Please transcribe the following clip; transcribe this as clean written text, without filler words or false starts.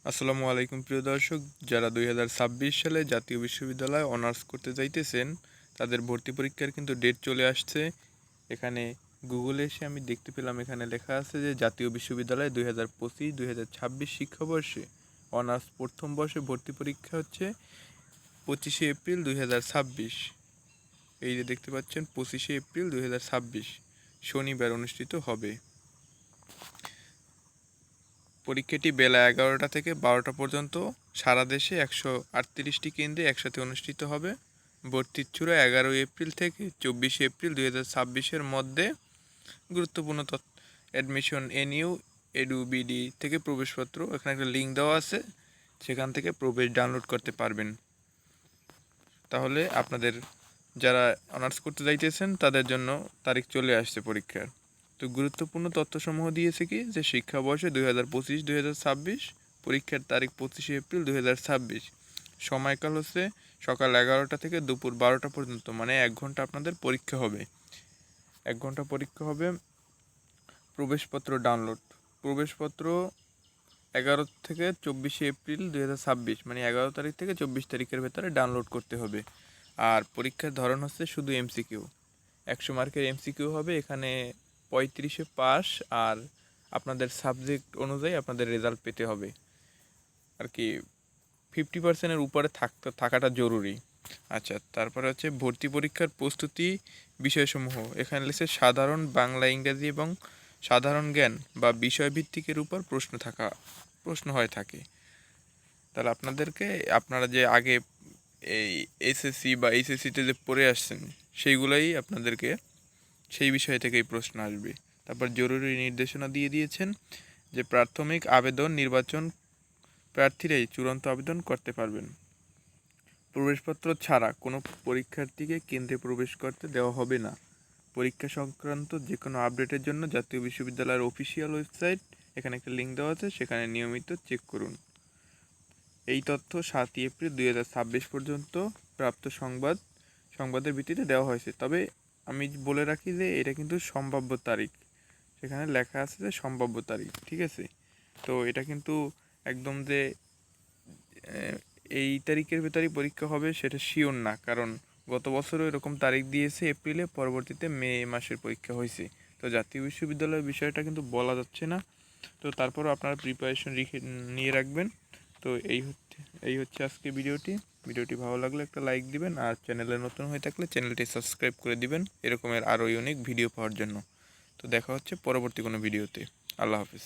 আসসালামু আলাইকুম প্রিয় দর্শক, যারা 2026 সালে জাতীয় বিশ্ববিদ্যালয়ে অনার্স করতে যাইতেছেন তাদের ভর্তি পরীক্ষার কিন্তু ডেট চলে আসছে। এখানে গুগলে এসে আমি দেখতে পেলাম, এখানে লেখা আছে যে জাতীয় বিশ্ববিদ্যালয়ে 2025-2026 শিক্ষাবর্ষে অনার্স প্রথম বর্ষে ভর্তি পরীক্ষা হচ্ছে 25শে এপ্রিল 2026। এই যে দেখতে পাচ্ছেন 25শে এপ্রিল 2026 শনিবার অনুষ্ঠিত হবে। পরীক্ষাটি বেলা 11টা থেকে 12টা পর্যন্ত সারা দেশে 138টি কেন্দ্রে একসাথে অনুষ্ঠিত হবে। ভর্তিচ্ছুরা 11 এপ্রিল থেকে 24 এপ্রিল 2026-এর মধ্যে। গুরুত্বপূর্ণ তথ্য: অ্যাডমিশন এনইউ এডুবিডি থেকে প্রবেশপত্র, এখানে একটা লিঙ্ক দেওয়া আছে, সেখান থেকে প্রবেশ ডাউনলোড করতে পারবেন। তাহলে আপনাদের যারা অনার্স করতে যাইতেছেন তাদের জন্য তারিখ চলে আসছে পরীক্ষার। তো গুরুত্বপূর্ণ তথ্যসমূহ দিয়েছে কি যে শিক্ষাবর্ষে 2025-2026 পরীক্ষার তারিখ 25শে এপ্রিল 2026। সময়কাল হচ্ছে সকাল 11টা থেকে দুপুর 12টা পর্যন্ত, মানে 1 ঘন্টা আপনাদের পরীক্ষা হবে। 1 ঘন্টা পরীক্ষা হবে। প্রবেশপত্র ডাউনলোড, প্রবেশপত্র 11 থেকে 24শে এপ্রিল 2026, মানে 11 তারিখ থেকে 24 তারিখের ভেতরে ডাউনলোড করতে হবে। আর পরীক্ষার ধরন হচ্ছে শুধু এমসিকিউ, 100 মার্কের এমসিকিউ হবে। এখানে 35-এ পাস, আর আপনাদের সাবজেক্ট অনুযায়ী আপনাদের রেজাল্ট পেতে হবে আর কি। 50%-এর উপরে থাকাটা জরুরি। আচ্ছা, তারপরে হচ্ছে ভর্তি পরীক্ষার প্রস্তুতি বিষয়সমূহ। এখানে লিখছে সাধারণ বাংলা, ইংরেজি এবং সাধারণ জ্ঞান বা বিষয়ভিত্তিকের উপর প্রশ্ন হয়ে থাকে। তাহলে আপনারা যে আগে এই এসএসসি বা এইচএসসিতে যে পড়ে আসছেন সেইগুলোই আপনাদেরকে সেই বিষয় থেকেই প্রশ্ন আসবে। তারপর জরুরি নির্দেশনা দিয়ে দিয়েছেন যে প্রাথমিক আবেদন নির্বাচন প্রার্থীরাই চূড়ান্ত আবেদন করতে পারবেন। প্রবেশপত্র ছাড়া কোনো পরীক্ষার্থীকে কেন্দ্রে প্রবেশ করতে দেওয়া হবে না। পরীক্ষা সংক্রান্ত যে কোনো আপডেটের জন্য জাতীয় বিশ্ববিদ্যালয়ের অফিসিয়াল ওয়েবসাইট, এখানে একটা লিঙ্ক দেওয়া আছে, সেখানে নিয়মিত চেক করুন। এই তথ্য 7 এপ্রিল 2026 পর্যন্ত প্রাপ্ত সংবাদের ভিত্তিতে দেওয়া হয়েছে। তবে আমি বলে রাখি যে এটা কিন্তু সম্ভাব্য তারিখ, সেখানে লেখা আছে যে সম্ভাব্য তারিখ, ঠিক আছে? তো এটা কিন্তু একদম যে এই তারিখের ভেতরেই পরীক্ষা হবে সেটা শিওর না, কারণ গত বছরও এরকম তারিখ দিয়েছে এপ্রিলে, পরবর্তীতে মে মাসের পরীক্ষা হয়েছে। তো জাতীয় বিশ্ববিদ্যালয়ের বিষয়টা কিন্তু বলা যাচ্ছে না। তো তারপরও আপনারা প্রিপারেশন নিয়ে রাখবেন। তো এই হচ্ছে আজকে ভিডিওটি ভালো লাগলে একটা লাইক দিবেন, আর চ্যানেলে নতুন হয়ে থাকলে চ্যানেলটি সাবস্ক্রাইব করে দিবেন এরকমের আরও ইউনিক ভিডিও পাওয়ার জন্য। তো দেখা হচ্ছে পরবর্তী কোনো ভিডিওতে। আল্লাহ হাফিজ।